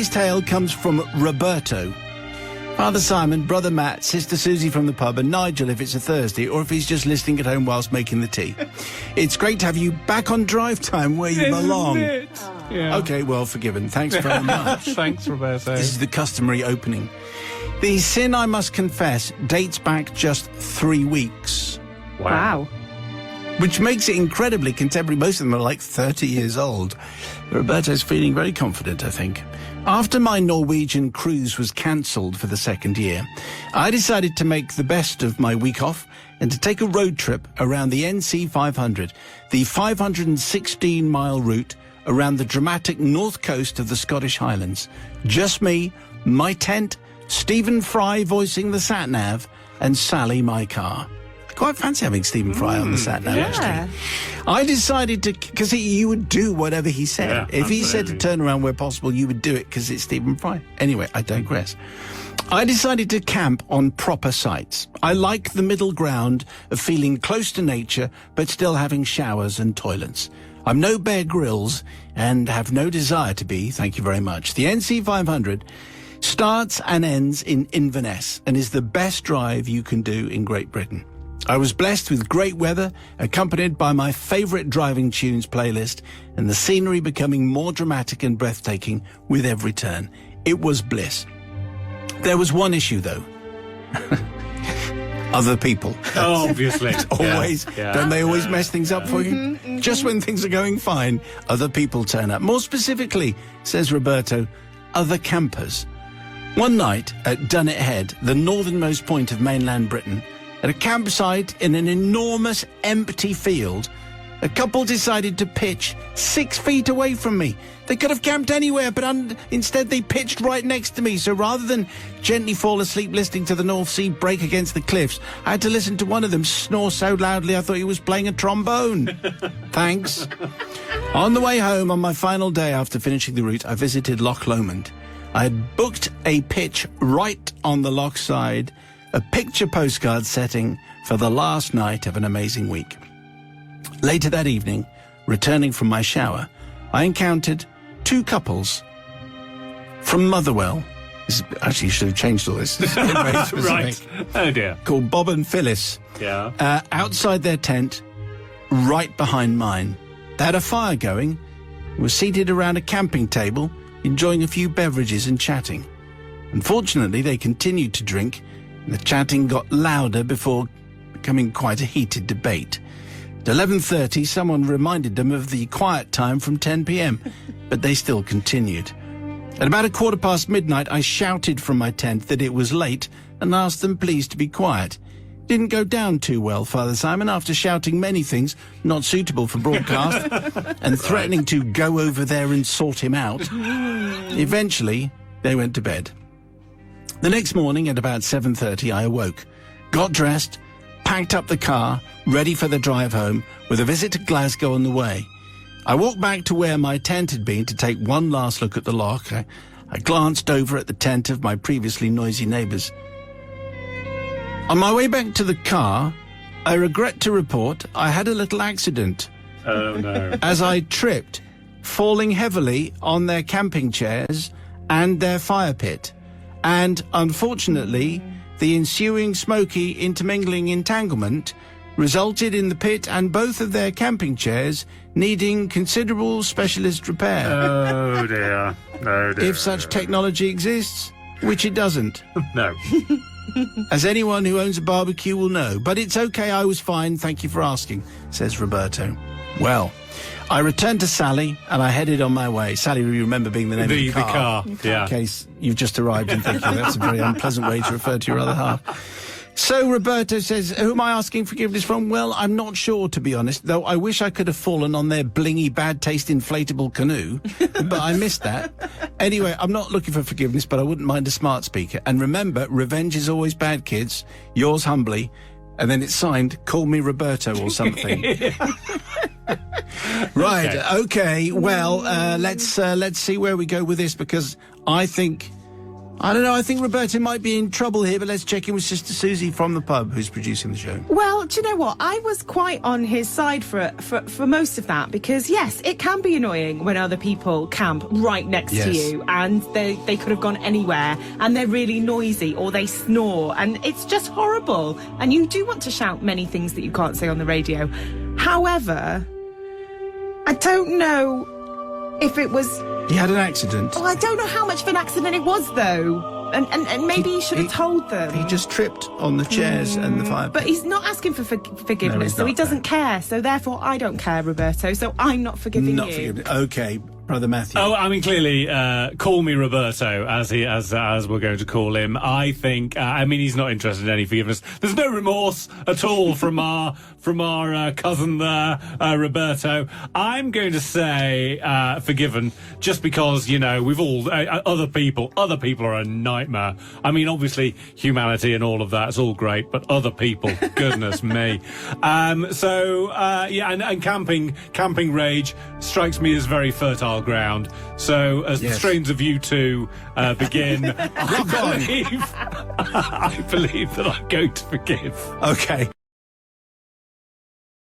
Today's tale comes from Roberto. Father Simon, Brother Matt, Sister Susie from the pub, and Nigel if it's a Thursday, or if he's just listening at home whilst making the tea. It's great to have you back on drive time where you belong. Yeah. Okay, well, forgiven. Thanks very much. Thanks, Roberto. This is the customary opening. The sin I must confess dates back just 3 weeks. Wow. Which makes it incredibly contemporary. Most of them are like 30 years old. Roberto's feeling very confident, I think. After my Norwegian cruise was cancelled for the second year, I decided to make the best of my week off and to take a road trip around the NC 500, the 516-mile route around the dramatic north coast of the Scottish Highlands. Just me, my tent, Stephen Fry voicing the sat-nav, and Sally, my car. I quite fancy having Stephen Fry on the sat-nav, actually. I decided to, because you would do whatever he said. Yeah, if he said to absolutely. turn around where possible, you would do it because it's Stephen Fry. Anyway, I digress. I decided to camp on proper sites. I like the middle ground of feeling close to nature, but still having showers and toilets. I'm no Bear Grylls and have no desire to be, thank you very much. The NC 500 starts and ends in Inverness and is the best drive you can do in Great Britain. I was blessed with great weather, accompanied by my favourite driving tunes playlist, and the scenery becoming more dramatic and breathtaking with every turn. It was bliss. There was one issue, though. Other people. Oh, obviously. Always. Yeah. Don't they always mess things up for you? Just when things are going fine, other people turn up. More specifically, says Roberto, other campers. One night at Dunnet Head, the northernmost point of mainland Britain, at a campsite in an enormous empty field, a couple decided to pitch 6 feet away from me. They could have camped anywhere, but instead they pitched right next to me. So rather than gently fall asleep listening to the North Sea break against the cliffs, I had to listen to one of them snore so loudly I thought he was playing a trombone. Thanks. On the way home, on my final day after finishing the route, I visited Loch Lomond. I had booked a pitch right on the loch side, a picture postcard setting for the last night of an amazing week. Later that evening, returning from my shower, I encountered 2 couples from Motherwell. Actually, you should have changed all this. It's very specific. Right. Oh, dear. Called Bob and Phyllis. Yeah. Outside their tent, right behind mine. They had a fire going, were seated around a camping table, enjoying a few beverages and chatting. Unfortunately, they continued to drink, and the chatting got louder before becoming quite a heated debate. At 11:30, someone reminded them of the quiet time from 10 p.m, but they still continued. At about 1:15 midnight, I shouted from my tent that it was late and asked them please to be quiet. Didn't go down too well, Father Simon, after shouting many things not suitable for broadcast and threatening to go over there and sort him out. Eventually, they went to bed. The next morning at about 7:30, I awoke, got dressed, packed up the car, ready for the drive home, with a visit to Glasgow on the way. I walked back to where my tent had been to take one last look at the loch. I glanced over at the tent of my previously noisy neighbours. On my way back to the car, I regret to report I had a little accident. Oh, no. As I tripped, falling heavily on their camping chairs and their fire pit. And, unfortunately, the ensuing smoky intermingling entanglement resulted in the pit and both of their camping chairs needing considerable specialist repair. Oh, dear. Oh, dear. If such technology exists, which it doesn't. No. As anyone who owns a barbecue will know. But it's okay, I was fine, thank you for asking, says Roberto. Well, I returned to Sally and I headed on my way. Sally, you remember being the name of the car. Yeah. In case you've just arrived and thinking that's a very unpleasant way to refer to your other half. So Roberto says, who am I asking forgiveness from? Well, I'm not sure, to be honest, though I wish I could have fallen on their blingy, bad-taste inflatable canoe, but I missed that. Anyway, I'm not looking for forgiveness, but I wouldn't mind a smart speaker. And remember, revenge is always bad, kids. Yours humbly. And then it's signed, call me Roberto or something. Right, okay. Well, let's see where we go with this, because I think I don't know. I think Roberto might be in trouble here, but let's check in with Sister Susie from the pub, who's producing the show. Well, do you know what? I was quite on his side for most of that, because, yes, it can be annoying when other people camp right next to you, and they could have gone anywhere, and they're really noisy, or they snore, and it's just horrible. And you do want to shout many things that you can't say on the radio. However, I don't know if it was... He had an accident. Oh, I don't know how much of an accident it was, though. And maybe he should have told them. He just tripped on the chairs and the fire pit. But he's not asking for forgiveness, No, he's so he not, doesn't care. So therefore, I don't care, Roberto. So I'm not forgiving Not you. forgiving. Okay, Brother Matthew. Oh, I mean, clearly, call me Roberto, as we're going to call him. I think, I mean, he's not interested in any forgiveness. There's no remorse at all from our cousin there, Roberto. I'm going to say forgiven, just because, you know, we've all other people are a nightmare. I mean, obviously, humanity and all of that's all great, but other people, goodness me. And camping rage strikes me as very fertile ground. So as the strains of you two begin, I believe that I'm going to forgive. Okay.